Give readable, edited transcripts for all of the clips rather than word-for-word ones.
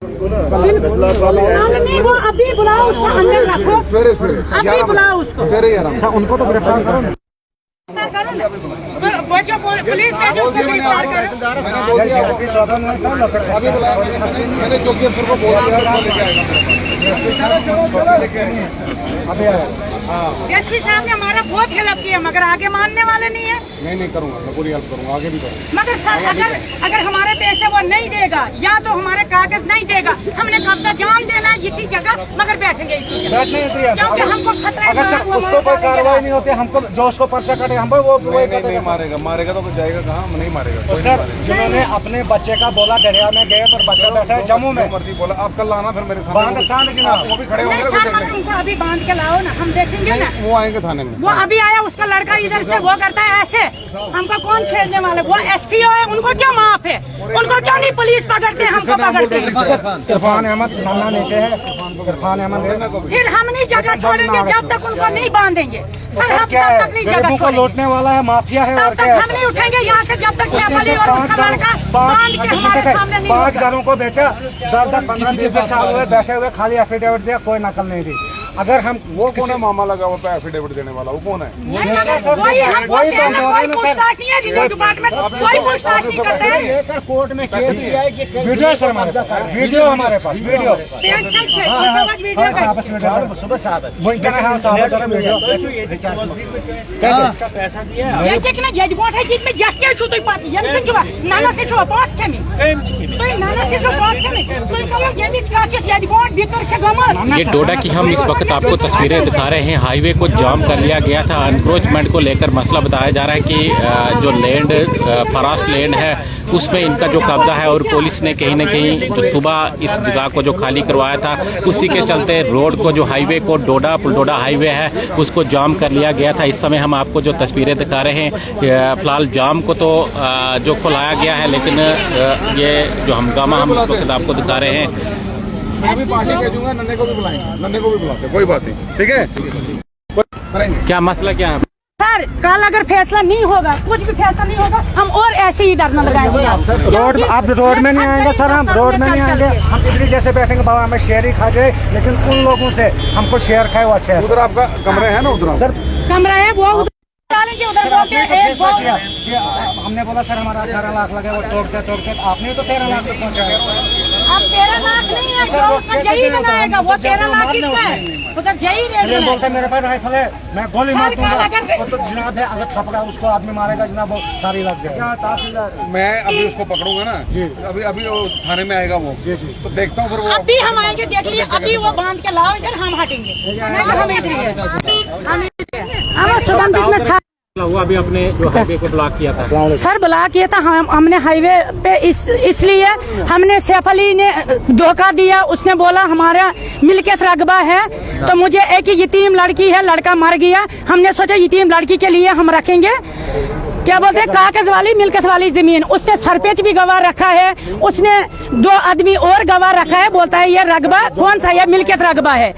नहीं, वो अभी बुलाओ उसको, अंदर रखो, अभी बुलाओ उसको। अच्छा, उनको तो गिरफ्तार करो ना। जो पुलिस ने जो उसको गिरफ्तार करो। मैंने जोगियपुर को बोला अभी आया। एसपी साहब ने हमारा बहुत हेल्प किया, मगर आगे मानने वाले नहीं है। नहीं करूँगा, मैं पूरी हेल्प करूँगा, आगे भी करूँगा। मगर सर अगर हमारे पैसे वो नहीं देगा या तो हमारे कागज नहीं देगा, हमने कब्जा जान देना है इसी जगह, मगर बैठेंगे इसी जगह, क्योंकि हमको खतरा है। अगर सर उसको कोई कार्रवाई नहीं होती, हमको जो उसको पर्चा कटे हम वो नहीं मारेगा तो जाएगा कहाँ, नहीं मारेगा। तो सर जिन्होंने अपने बच्चे का बोला दरिया में गए पर बच्चा बैठा है जम्मू में, मर्जी बोला आप कल लाना फिर मेरे सामने वो भी खड़े होंगे। उनको अभी बांध के लाओ ना, हम देखेंगे ना। वो आएंगे थाने में, वो अभी आया, उसका लड़का इधर से वो करता है ऐसे, हमको कौन छेड़ने वाले? वो एसपीओ है, उनको क्या माफ है? उनको क्यों नहीं पुलिस पकड़ते, हमको पकड़ते हैं? इरफान अहमद नन्ना नीचे है, इरफान अहमद फिर हम नहीं जगह छोड़ेंगे जब तक उनको नहीं बांधेंगे। सर हम तब तक नहीं जगह छोड़ेंगे, लौटने वाला है, माफिया है, तब तक हम नहीं उठेंगे यहाँ से जब तक सैफली और उसका लड़का बांध के हमारे सामने नहीं। 5 घरों को बेचा, 10-15 साल हुए बैठे हुए, खाली एफिडेविट दिया, कोई नकल नहीं दी। अगर हम वो कौन है मामा लगा हुआ पे एफिडेविट देने वाला, वो कौन है? पूछताछ नहीं है, रिव्यू डिपार्टमेंट कोई पूछताछ नहीं करते हैं। कोर्ट में केस किया है कि वीडियो सर हमारे पास, वीडियो हमारे पास, वीडियो ये डोडा की हम इस वक्त आपको तस्वीरें दिखा रहे हैं। हाईवे को जाम कर लिया गया था, एनक्रोचमेंट को लेकर मसला बताया जा रहा है कि जो लैंड फरास्ट लैंड है उसमें इनका जो कब्जा है, और पुलिस ने कहीं न कहीं जो सुबह इस जगह को जो खाली करवाया था उसी के चलते रोड को, जो हाईवे को डोडा पुलडोडा हाईवे है उसको जाम कर लिया गया था। इस समय हम आपको जो तस्वीरें दिखा रहे हैं, फिलहाल जाम को तो जो खुलाया गया है, लेकिन ये जो हंगामा हम इस वक्त आपको दिखा रहे हैं। मैं भी पार्टी भेजूंगा, नन्हे को भी बुलाएंगे, नन्हे को भी बुलाते, कोई बात नहीं, ठीक है। क्या मसला क्या है सर? कल अगर फैसला नहीं होगा, कुछ भी फैसला नहीं होगा, हम और ऐसे ही धरना लगाएंगे। रोड आप रोड में नहीं आएंगे सर, हम रोड में नहीं आएंगे, हम इधर जैसे बैठेंगे, बाबा हमें शेयर ही खा जाए, लेकिन उन लोगों से हमको शेयर खाए वो अच्छे है। उधर आपका कमरे है ना, उधर सर कमरा है, वो डालेंगे उधर। हमने बोला सर हमारा 18 लाख लगे, वो तोड़ते आपने तो 13 लाख तक पहुँचाया। अब 13 लाख नहीं है, जो उसका जई बनाएगा वो 13 लाख किसमें है? उधर जई रेट बोलते मेरे पास राइफल है, मैं गोली मार दूंगा, वो तो जनाब है, अगर थपड़ा उसको आदमी मारेगा जनाब वो सारी लग जाएगा। मैं अभी उसको पकड़ूंगा ना जी, अभी वो थाने में आएगा वो जी, तो देखता हूँ फिर वो। अभी हम आएंगे, देख लिए, अभी वो बांध के लाओ इधर, हम हटेंगे। हुआ अभी अपने जो हाईवे को ब्लॉक किया था सर, ब्लॉक किया था हमने हाईवे पे, इसलिए हमने सैफ अली ने धोखा दिया। उसने बोला हमारा मिल्कियत रकबा है, तो मुझे एक ही यतीम लड़की है, लड़का मर गया, हमने सोचा यतीम लड़की के लिए हम रखेंगे क्या बोलते हैं कागज वाली मिल्कियत वाली जमीन। उसने सरपंच भी गवाह रखा है, उसने 2 आदमी और गवाह रखा है, बोलता है ये रकबा कौन सा, ये मिल्कियत रकबा है,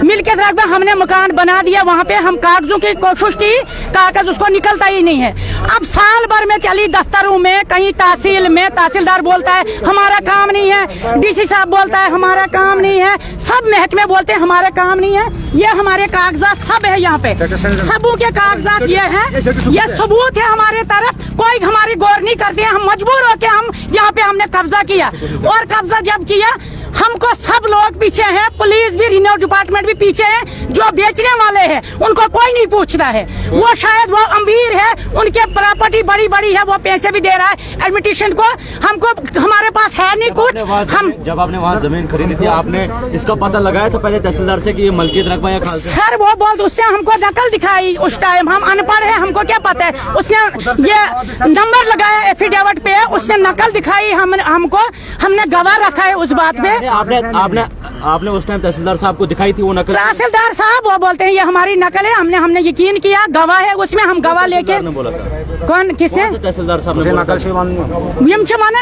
मिल्कियत रकबा। हमने मकान बना दिया, वहाँ पे हम कागजों की कोशिश की, कागज उसको निकलता ही नहीं है। अब साल भर में चली दफ्तरों में, कहीं तहसील में, तहसीलदार बोलता है हमारा काम नहीं है, डीसी साहब बोलता है हमारा काम नहीं है, सब महकमे बोलते हैं हमारा काम नहीं है। ये हमारे कागजात सब है, यहाँ पे सबों के कागजात ये है, ये सबूत है हमारे तरफ, कोई हमारी गौर नहीं करते हैं। हम मजबूर होके हम यहाँ पे हमने कब्जा किया, और कब्जा जब किया हमको सब लोग पीछे हैं, पुलिस भी, रिन्यू डिपार्टमेंट भी पीछे है। जो बेचने वाले हैं उनको कोई नहीं पूछता है, वो शायद वो अमीर है, उनके प्रॉपर्टी बड़ी बड़ी है, वो पैसे भी दे रहा है एडमिनिस्ट्रेशन को, हमको हमारे पास है नहीं कुछ। हम जब आपने वहाँ जमीन खरीदी थी, आपने इसका पता लगाया था पहले तहसीलदार से कि ये मलकियत रकबा या खालसा? सर वो बोल, उसने हमको नकल दिखाई उस टाइम, हम अनपढ़ है, हमको क्या पता है। उसने ये नंबर लगाया एफिडेविट पे, उसने नकल दिखाई हमको, हमने गवाह रखा है उस बात पे। आपने उस टाइम तहसीलदार साहब को दिखाई थी वो नकल? तहसीलदार साहब वो बोलते हैं ये हमारी नकल है, हमने यकीन किया, गवाह है उसमें, हम गवाह लेके। बोला था कौन, किसने? तहसीलदार साहब ने नकल से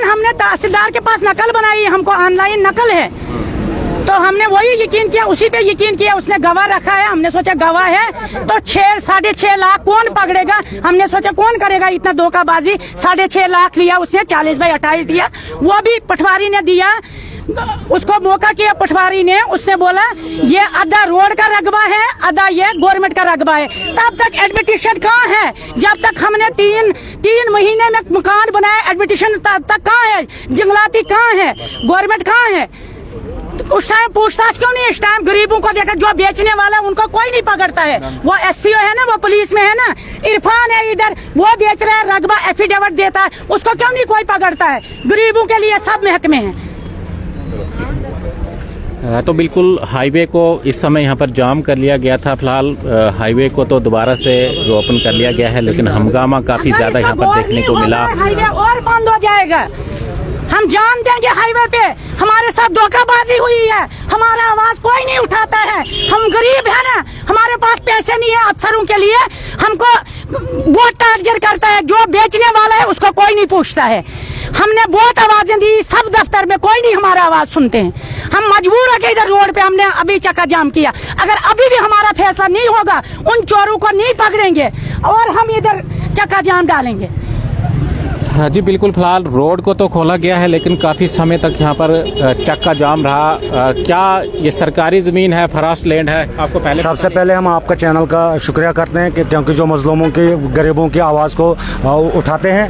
हमने तहसीलदार के पास नकल बनाई, हमको ऑनलाइन नकल है, तो हमने वही यकीन किया, उसी पे यकीन किया। उसने गवाह रखा है, हमने सोचा गवाह है तो 6-6.5 लाख कौन पकड़ेगा, हमने सोचा कौन करेगा इतना धोखाबाजी। 6.5 लाख लिया उसने, 40/28 दिया, वो भी पटवारी ने दिया। उसको मौका किया पटवारी ने, उसने बोला ये आधा रोड का रकबा है, आधा ये गवर्नमेंट का रकबा है। तब तक एडमिटिशन कहाँ है? जब तक हमने तीन महीने में मकान बनाया, एडमिटिशन तक कहाँ है? जंगलाती कहाँ है? गवर्नमेंट कहाँ है? उस टाइम पूछताछ क्यों नहीं? इस टाइम गरीबों को देखा, जो बेचने वाला उनको कोई नहीं पकड़ता है। वो एसपीओ है ना, वो पुलिस में है ना, इरफान है इधर, वो बेच रहा है, रकबा एफिडेविट देता है, उसको क्यों नहीं कोई पकड़ता है? गरीबों के लिए सब महकमे हैं। तो बिल्कुल हाईवे को इस समय यहाँ पर जाम कर लिया गया था। फिलहाल हाईवे को तो दोबारा से ओपन कर लिया गया है, लेकिन हंगामा काफी ज्यादा यहाँ पर देखने को मिला। हाईवे और बंद हो जाएगा। हम जानते हैं कि हाईवे पे हमारे साथ धोखाबाजी हुई है, हमारा आवाज कोई नहीं उठाता है। हम गरीब है ना, हमारे पास पैसे नहीं है अफसरों के लिए, हमको बहुत टार्चर करता है। जो बेचने वाला है उसको कोई नहीं पूछता है। हमने बहुत आवाजें दी सब दफ्तर में, कोई नहीं हमारा आवाज सुनते हैं। हम मजबूर है कि इधर रोड पे हमने अभी चक्का जाम किया। अगर अभी भी हमारा फैसला नहीं होगा, उन चोरों को नहीं पकड़ेंगे और हम इधर चक्का जाम डालेंगे। हाँ जी बिल्कुल, फिलहाल रोड को तो खोला गया है, लेकिन काफ़ी समय तक यहाँ पर चक्का जाम रहा। क्या ये सरकारी ज़मीन है, फरास्ट लैंड है? आपको पहले सबसे पहले हम आपका चैनल का शुक्रिया करते हैं कि क्योंकि जो मजलूमों की, गरीबों की आवाज़ को उठाते हैं।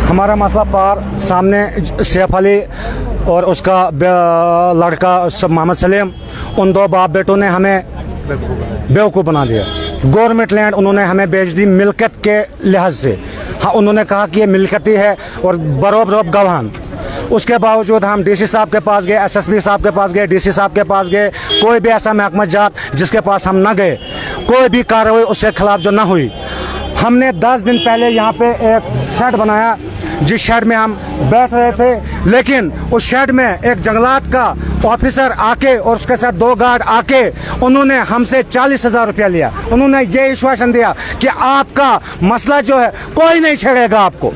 हमारा मसला पार सामने सैफ अली और उसका लड़का मोहम्मद सलीम, उन दो बाप बेटों ने हमें बेवकूफ़ बना दिया। गवर्नमेंट लैंड उन्होंने हमें बेच दी मिल्कियत के लिहाज से। हाँ, उन्होंने कहा कि ये मिल्कियती है और बरोब गवाह। उसके बावजूद हम डीसी साहब के पास गए, एसएसपी साहब के पास गए, डीसी साहब के पास गए, कोई भी ऐसा महकमा जात जिसके पास हम न गए, कोई भी कार्रवाई उसके खिलाफ जो न हुई। हमने 10 दिन पहले यहाँ पे एक शेड बनाया, जिस शेड में हम बैठ रहे थे, लेकिन उस शेड में एक जंगलात का ऑफिसर आके और उसके साथ 2 गार्ड आके उन्होंने हमसे 40,000 रुपया लिया। उन्होंने ये आश्वासन दिया कि आपका मसला जो है कोई नहीं छेड़ेगा आपको।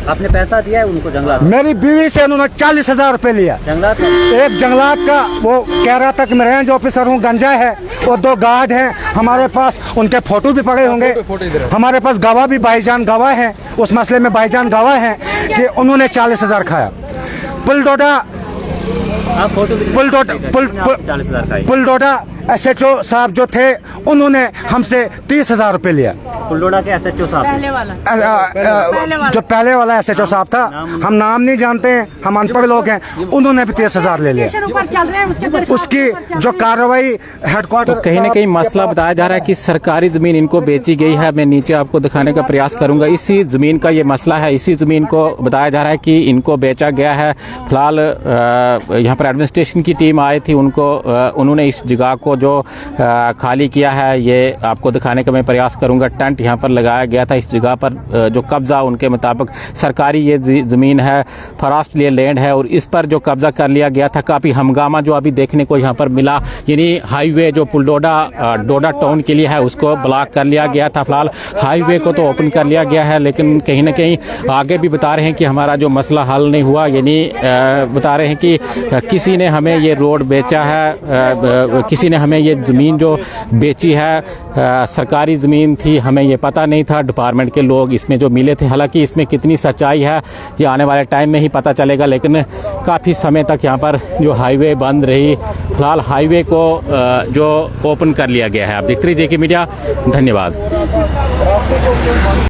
आपने पैसा दिया है उनको जंगलात? मेरी बीवी से उन्होंने 40,000 रुपए लिया। जंगलात एक जंगलात का वो कह रहा था कि मैं रेंज ऑफिसर हूँ, गंजा है, और 2 गार्ड हैं हमारे पास, उनके फोटो भी पड़े होंगे। हमारे पास गवाह भी, भाईजान गवाह हैं, उस मसले में भाईजान गवाह हैं कि उन्होंने 40,000 खाया। पुलडोडा SHO साहब जो थे उन्होंने हमसे 30,000 रुपए लिया। पुलडोडा के SHO साहब पहले वाला जो पहले वाला SHO साहब था, हम नाम नहीं जानते हैं, हम अनपढ़ लोग हैं, उन्होंने भी 30,000 ले लिया। उसकी जो कार्रवाई हेडक्वार्टर, कहीं ना कहीं मसला बताया जा रहा है कि सरकारी ज़मीन इनको बेची गई है। मैं नीचे आपको दिखाने का प्रयास करूंगा। इसी ज़मीन का ये मसला है, इसी ज़मीन को बताया जा रहा है कि इनको बेचा गया है। फिलहाल यहाँ पर एडमिनिस्ट्रेशन की टीम आई थी, उन्होंने इस जगह को जो खाली किया है, ये आपको दिखाने का मैं प्रयास करूंगा। टेंट यहाँ पर लगाया गया था। इस जगह पर जो कब्जा उनके मुताबिक सरकारी ये ज़मीन है, फरास्ट लैंड है, और इस पर जो कब्जा कर लिया गया था, काफ़ी हंगामा जो अभी देखने को यहाँ पर मिला। यानी हाईवे जो डोडा टाउन के लिए है उसको ब्लॉक कर लिया गया था। फिलहाल हाईवे को तो ओपन कर लिया गया है, लेकिन कहीं ना कहीं आगे भी बता रहे हैं कि हमारा जो मसला हल नहीं हुआ। यानी बता रहे हैं कि किसी ने हमें ये रोड बेचा है, किसी ने हमें ये ज़मीन जो बेची है, सरकारी ज़मीन थी, हमें ये पता नहीं था। डिपार्टमेंट के लोग इसमें जो मिले थे, हालांकि इसमें कितनी सच्चाई है ये आने वाले टाइम में ही पता चलेगा, लेकिन काफ़ी समय तक यहाँ पर जो हाईवे बंद रही। फिलहाल हाईवे को जो ओपन कर लिया गया है। आप देखते रहिए JK मीडिया। धन्यवाद।